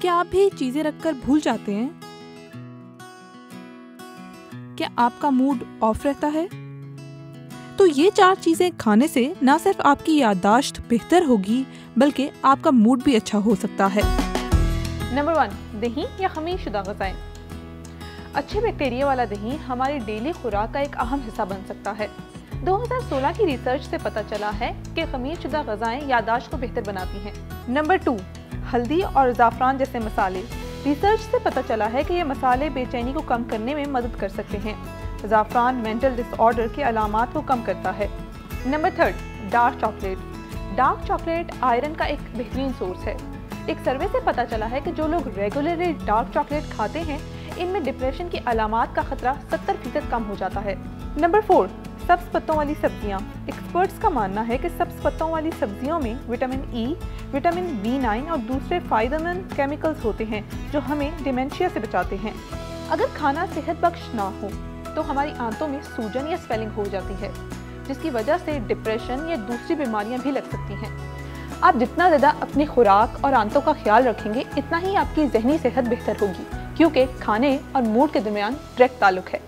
क्या आप भी चीजें रखकर भूल जाते हैं? क्या आपका मूड ऑफ रहता है? तो ये 4 चीजें खाने से न सिर्फ आपकी याददाश्त बेहतर होगी बल्कि आपका मूड भी अच्छा हो सकता है। नंबर 1, दही या खमीरशुदा ग़िज़ाएं। अच्छे बैक्टीरिया वाला दही हमारी डेली खुराक का एक अहम हिस्सा बन सकता है। 2016 की रिसर्च से पता चला है कि खमीरशुदा ग़िज़ाएं याददाश्त को बेहतर बनाती हैं। नंबर 2, हल्दी और ज़ाफ़रान जैसे मसाले। रिसर्च से पता चला है कि ये मसाले बेचैनी को कम करने में मदद कर सकते हैं। ज़ाफ़रान मेंटल डिसऑर्डर के अलामात को कम करता है। Number 3, dark chocolate. Dark chocolate iron का एक बेहतरीन सोर्स है। एक सर्वे से पता चला है कि जो लोग रेगुलरली डार्क चॉकलेट खाते हैं इनमें डिप्रेशन की अलामात का खतरा 70% कम हो जाता है। नंबर 4, सब्ज़ पत्तों वाली सब्जियां। एक्सपर्ट्स का मानना है कि सब्ज़ पत्तों वाली सब्जियों में विटामिन ई, विटामिन B9 और दूसरे फ़ायदेमंद केमिकल्स होते हैं जो हमें डिमेंशिया से बचाते हैं। अगर खाना सेहत बख्श ना हो तो हमारी आंतों में सूजन या स्वेलिंग हो जाती है जिसकी वजह से डिप्रेशन या दूसरी बीमारियां भी लग सकती हैं। आप जितना ज़्यादा अपनी खुराक और आंतों का ख्याल रखेंगे इतना ही आपकी ज़हनी सेहत बेहतर होगी, क्योंकि खाने और मूड के दरमियान डायरेक्ट ताल्लुक है।